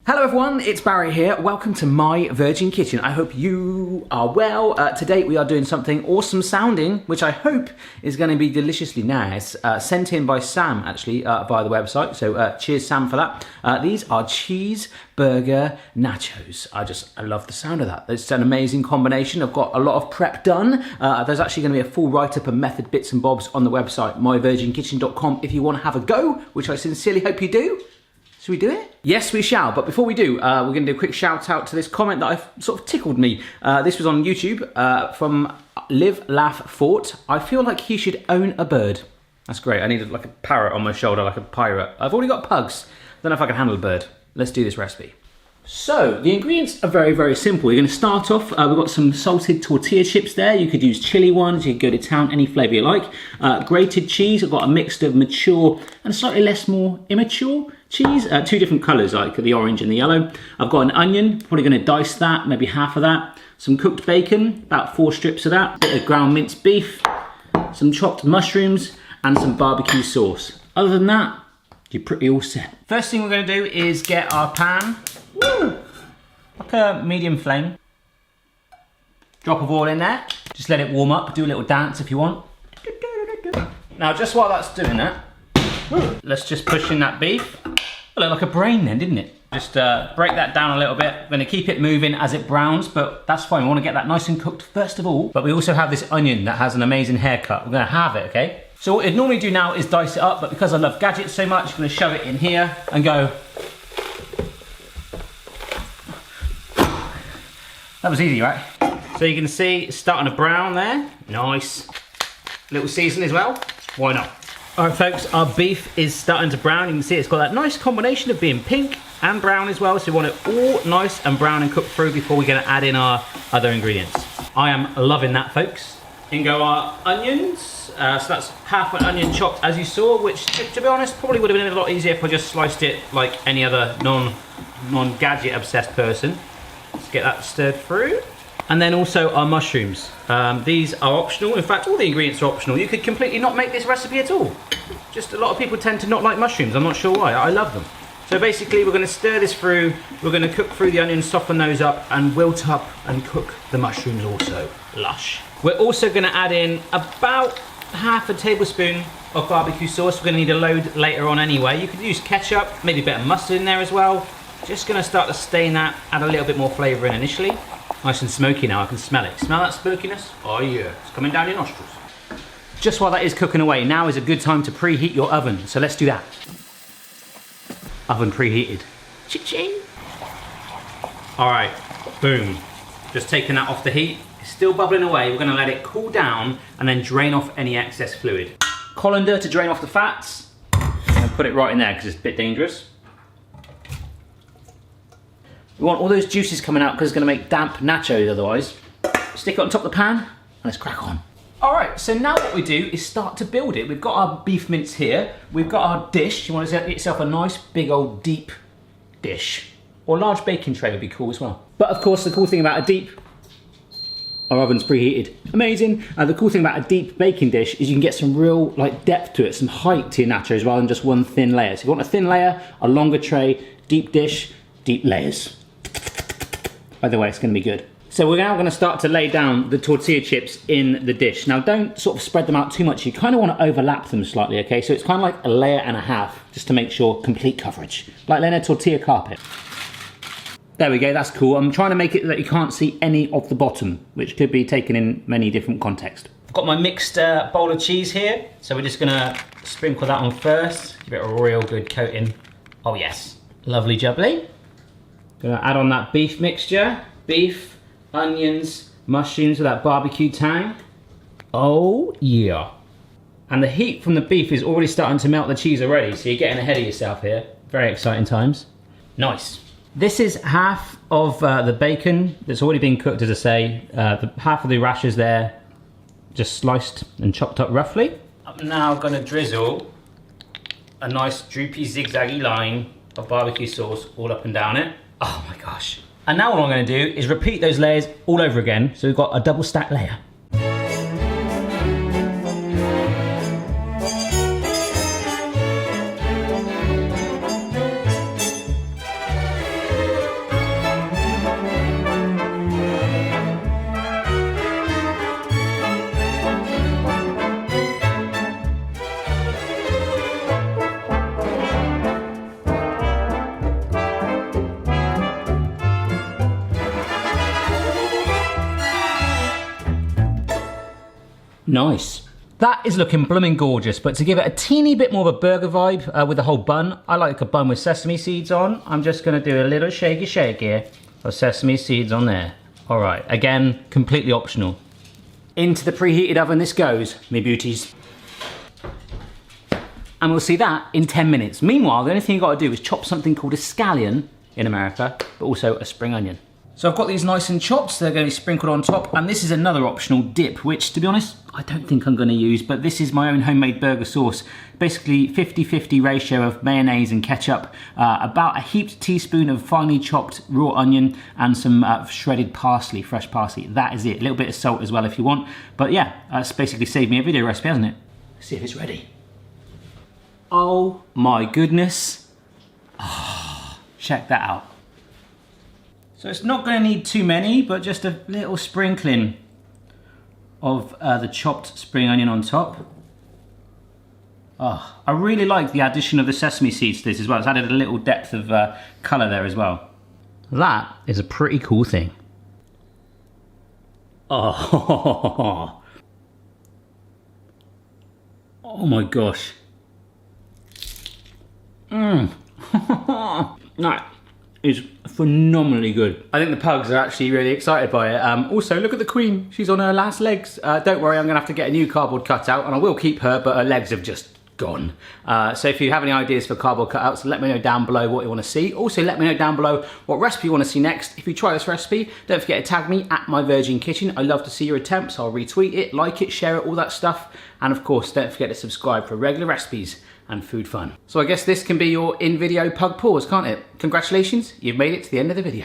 Hello everyone, it's Barry here. Welcome to my Virgin Kitchen. I hope you are well. Today we are doing something awesome sounding, which I hope is going to be deliciously nice. Sent in by Sam, actually, via the website. So cheers, Sam, for that. These are Cheeseburger Nachos. I love the sound of that. It's an amazing combination. I've got a lot of prep done. There's actually going to be a full write-up and method bits and bobs on the website, myvirginkitchen.com, if you want to have a go, which I sincerely hope you do. Should we do it? Yes, we shall. But before we do, we're going to do a quick shout out to this comment that sort of tickled me. This was on YouTube from Live Laugh Fort. I feel like he should own a bird. That's great. I needed like a parrot on my shoulder, like a pirate. I've already got pugs. Don't know if I can handle a bird. Let's do this recipe. So, the ingredients are very, very simple. You're going to start off, we've got some salted tortilla chips there. You could use chili ones, you could go to town, any flavour you like. Grated cheese, I've got a mix of mature and slightly more immature cheese. Two different colours, like the orange and the yellow. I've got an onion, probably going to dice that, maybe half of that. Some cooked bacon, about 4 strips of that. A bit of ground minced beef, some chopped mushrooms, and some barbecue sauce. Other than that, you're pretty all set. First thing we're going to do is get our pan. Woo! Like a medium flame. Drop of oil in there. Just let it warm up. Do a little dance if you want. Now, just while that's doing that, let's just push in that beef. It looked like a brain then, didn't it? Just break that down a little bit. I'm going to keep it moving as it browns, but that's fine. We want to get that nice and cooked first of all. But we also have this onion that has an amazing haircut. We're going to have it, okay? So what I'd normally do now is dice it up, but because I love gadgets so much, I'm going to shove it in here and go. That was easy, right? So you can see it's starting to brown there. Nice. Little season as well. Why not? All right, folks, our beef is starting to brown. You can see it's got that nice combination of being pink and brown as well. So we want it all nice and brown and cooked through before we're going to add in our other ingredients. I am loving that, folks. In go our onions. So that's half an onion chopped, as you saw, which, to be honest, probably would have been a lot easier if I just sliced it like any other non-gadget obsessed person. Let's get that stirred through. And then also our mushrooms. These are optional. In fact, all the ingredients are optional. You could completely not make this recipe at all. Just a lot of people tend to not like mushrooms. I'm not sure why. I love them. So basically, we're going to stir this through. We're going to cook through the onions, soften those up, and wilt up and cook the mushrooms also. Lush. We're also going to add in about half a tablespoon of barbecue sauce. We're going to need a load later on anyway. You could use ketchup, maybe a bit of mustard in there as well. Just going to start to stain that, add a little bit more flavour in initially. Nice and smoky now, I can smell it. Smell that smokiness? Oh yeah, it's coming down your nostrils. Just while that is cooking away, now is a good time to preheat your oven. So let's do that. Oven preheated. Cha-ching. All right, boom. Just taking that off the heat. It's still bubbling away. We're gonna let it cool down and then drain off any excess fluid. Colander to drain off the fats. And put it right in there because it's a bit dangerous. We want all those juices coming out because it's going to make damp nachos otherwise. Stick it on top of the pan and let's crack on. All right, so now what we do is start to build it. We've got our beef mince here. We've got our dish. You want to get yourself a nice big old deep dish. Or a large baking tray would be cool as well. But of course, the cool thing about a deep, our oven's preheated. Amazing. The cool thing about a deep baking dish is you can get some real depth to it, some height to your nachos rather than just one thin layer. So if you want a thin layer, a longer tray, deep dish, deep layers. By the way, it's going to be good. So we're now going to start to lay down the tortilla chips in the dish. Now don't sort of spread them out too much. You kind of want to overlap them slightly, okay? So it's kind of like a layer and a half, just to make sure complete coverage. Like laying a tortilla carpet. There we go, that's cool. I'm trying to make it that you can't see any of the bottom, which could be taken in many different contexts. I've got my mixed bowl of cheese here. So we're just going to sprinkle that on first. Give it a real good coating. Oh yes, lovely jubbly. Gonna add on that beef mixture. Beef, onions, mushrooms with that barbecue tang. Oh yeah. And the heat from the beef is already starting to melt the cheese already, so you're getting ahead of yourself here. Very exciting times. Nice. This is half of the bacon that's already been cooked, as I say. Half of the rashers there, just sliced and chopped up roughly. I'm now gonna drizzle a nice droopy zigzaggy line of barbecue sauce all up and down it. Oh my gosh. And now what I'm going to do is repeat those layers all over again. So we've got a double stack layer. Nice. That is looking blooming gorgeous, but to give it a teeny bit more of a burger vibe with the whole bun, I like a bun with sesame seeds on. I'm just gonna do a little shaky shake here of sesame seeds on there. All right, again, completely optional. Into the preheated oven this goes, me beauties. And we'll see that in 10 minutes. Meanwhile, the only thing you've got to do is chop something called a scallion in America, but also a spring onion. So I've got these nice and chopped, so they're going to be sprinkled on top, and this is another optional dip, which, to be honest, I don't think I'm going to use, but this is my own homemade burger sauce. Basically, 50-50 ratio of mayonnaise and ketchup, about a heaped teaspoon of finely chopped raw onion, and some shredded parsley, fresh parsley. That is it. A little bit of salt as well if you want. But yeah, that's basically saved me a video recipe, hasn't it? Let's see if it's ready. Oh my goodness. Oh, check that out. So it's not going to need too many, but just a little sprinkling of the chopped spring onion on top. Oh, I really like the addition of the sesame seeds to this as well. It's added a little depth of colour there as well. That is a pretty cool thing. Oh, oh my gosh. That is phenomenally good. I think the pugs are actually really excited by it. Also, look at the queen. She's on her last legs. Don't worry, I'm gonna have to get a new cardboard cutout, and I will keep her, but her legs have just gone. So if you have any ideas for cardboard cutouts, let me know down below what you want to see. Also, let me know down below what recipe you want to see next. If you try this recipe, don't forget to tag me at My Virgin Kitchen. I love to see your attempts. I'll retweet it, like it, share it, all that stuff. And of course, don't forget to subscribe for regular recipes and food fun. So I guess this can be your in-video pug pause, can't it? Congratulations, you've made it to the end of the video.